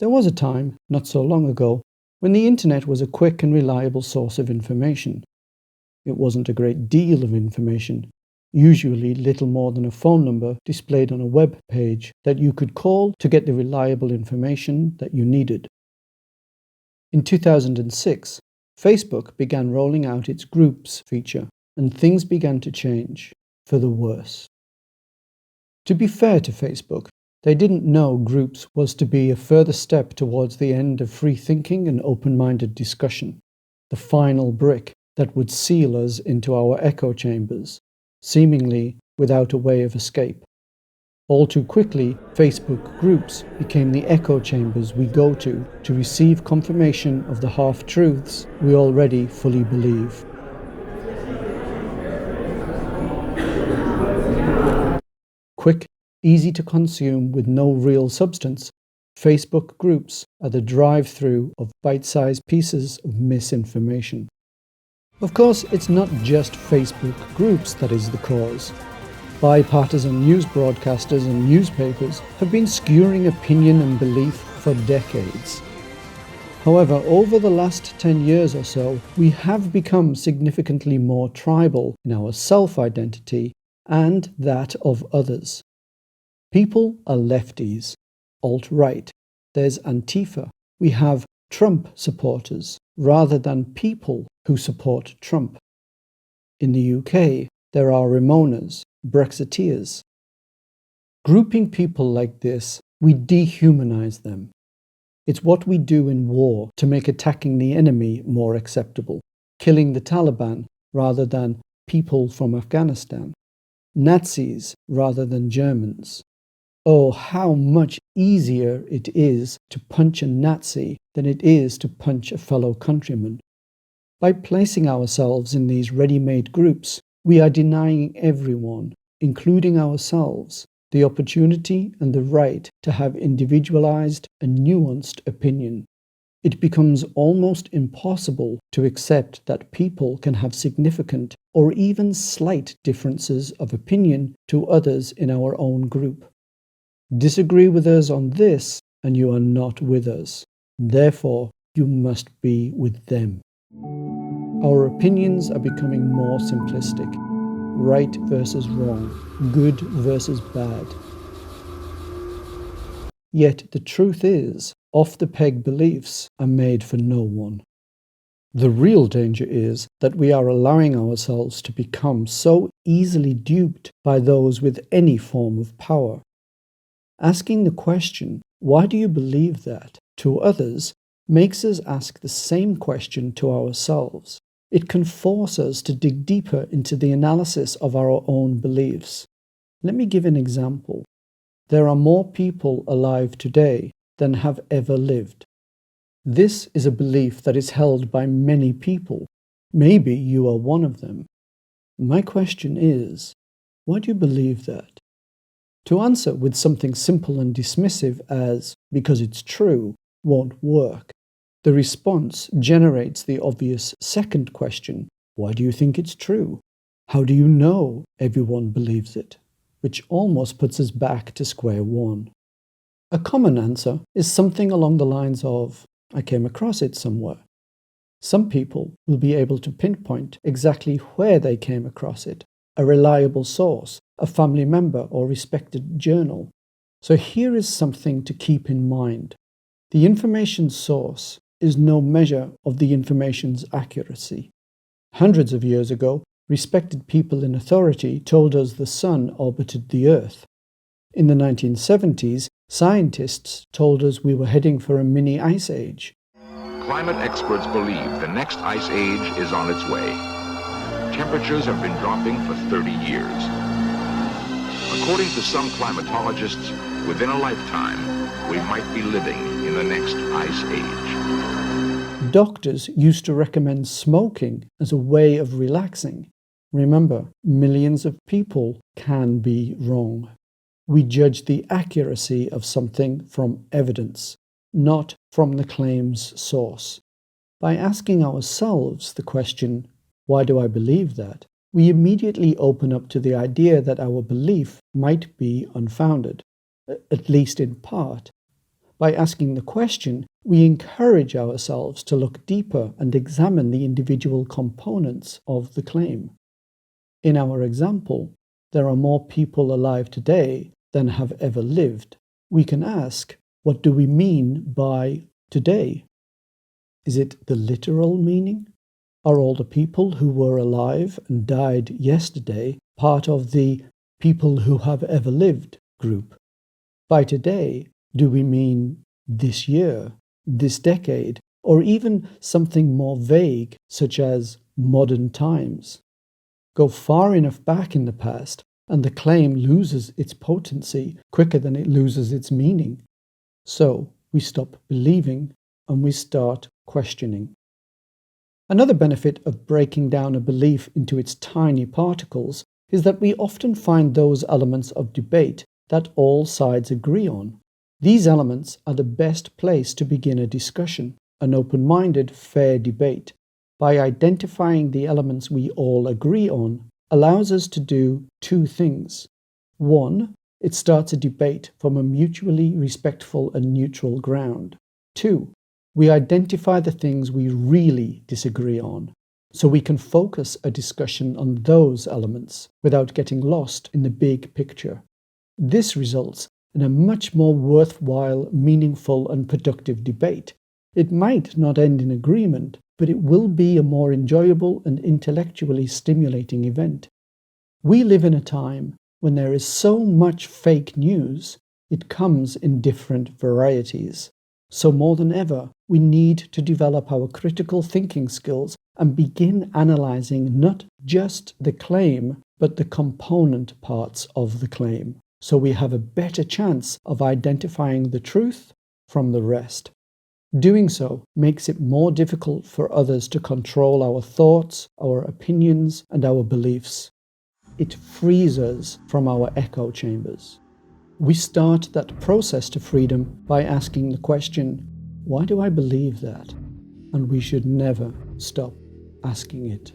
There was a time, not so long ago, when the internet was a quick and reliable source of information. It wasn't a great deal of information, usually little more than a phone number displayed on a web page that you could call to get the reliable information that you needed. In 2006, Facebook began rolling out its Groups feature, and things began to change, for the worse. To be fair to Facebook, they didn't know Groups was to be a further step towards the end of free thinking and open-minded discussion, the final brick that would seal us into our echo chambers, seemingly without a way of escape. All too quickly, Facebook Groups became the echo chambers we go to receive confirmation of the half-truths we already fully believe. Quick, easy to consume with no real substance, Facebook Groups are the drive-through of bite-sized pieces of misinformation. Of course, it's not just Facebook Groups that is the cause. Bipartisan news broadcasters and newspapers have been skewering opinion and belief for decades. However, over the last 10 years or so, we have become significantly more tribal in our self-identity and that of others. People are lefties, alt-right, there's Antifa. We have Trump supporters rather than people who support Trump. In the UK, there are Ramonas, Brexiteers. Grouping people like this, we dehumanize them. It's what we do in war to make attacking the enemy more acceptable, killing the Taliban rather than people from Afghanistan, Nazis rather than Germans. Oh, how much easier it is to punch a Nazi than it is to punch a fellow countryman. By placing ourselves in these ready-made groups, we are denying everyone, including ourselves, the opportunity and the right to have individualized and nuanced opinion. It becomes almost impossible to accept that people can have significant or even slight differences of opinion to others in our own group. Disagree with us on this, and you are not with us. Therefore, you must be with them. Our opinions are becoming more simplistic. Right versus wrong, good versus bad. Yet the truth is, off-the-peg beliefs are made for no one. The real danger is that we are allowing ourselves to become so easily duped by those with any form of power. Asking the question, why do you believe that, to others, makes us ask the same question to ourselves. It can force us to dig deeper into the analysis of our own beliefs. Let me give an example. There are more people alive today than have ever lived. This is a belief that is held by many people. Maybe you are one of them. My question is, why do you believe that? To answer with something simple and dismissive as, because it's true, won't work. The response generates the obvious second question, why do you think it's true? How do you know everyone believes it? Which almost puts us back to square one. A common answer is something along the lines of, I came across it somewhere. Some people will be able to pinpoint exactly where they came across it, a reliable source, a family member or respected journal. So here is something to keep in mind. The information source is no measure of the information's accuracy. Hundreds of years ago, respected people in authority told us the sun orbited the Earth. In the 1970s, scientists told us we were heading for a mini ice age. Climate experts believe the next ice age is on its way. Temperatures have been dropping for 30 years. According to some climatologists, within a lifetime, we might be living in the next ice age. Doctors used to recommend smoking as a way of relaxing. Remember, millions of people can be wrong. We judge the accuracy of something from evidence, not from the claim's source. By asking ourselves the question, why do I believe that? We immediately open up to the idea that our belief might be unfounded, at least in part. By asking the question, we encourage ourselves to look deeper and examine the individual components of the claim. In our example, there are more people alive today than have ever lived. We can ask, what do we mean by today? Is it the literal meaning? Are all the people who were alive and died yesterday part of the people who have ever lived group? By today, do we mean this year, this decade, or even something more vague, such as modern times? Go far enough back in the past, and the claim loses its potency quicker than it loses its meaning. So we stop believing and we start questioning. Another benefit of breaking down a belief into its tiny particles is that we often find those elements of debate that all sides agree on. These elements are the best place to begin a discussion, an open-minded, fair debate. By identifying the elements we all agree on, allows us to do two things. One, it starts a debate from a mutually respectful and neutral ground. Two, we identify the things we really disagree on, so we can focus a discussion on those elements without getting lost in the big picture. This results in a much more worthwhile, meaningful, and productive debate. It might not end in agreement, but it will be a more enjoyable and intellectually stimulating event. We live in a time when there is so much fake news, it comes in different varieties. So more than ever, we need to develop our critical thinking skills and begin analyzing not just the claim, but the component parts of the claim, so we have a better chance of identifying the truth from the rest. Doing so makes it more difficult for others to control our thoughts, our opinions, and our beliefs. It frees us from our echo chambers. We start that process to freedom by asking the question, why do I believe that? And we should never stop asking it.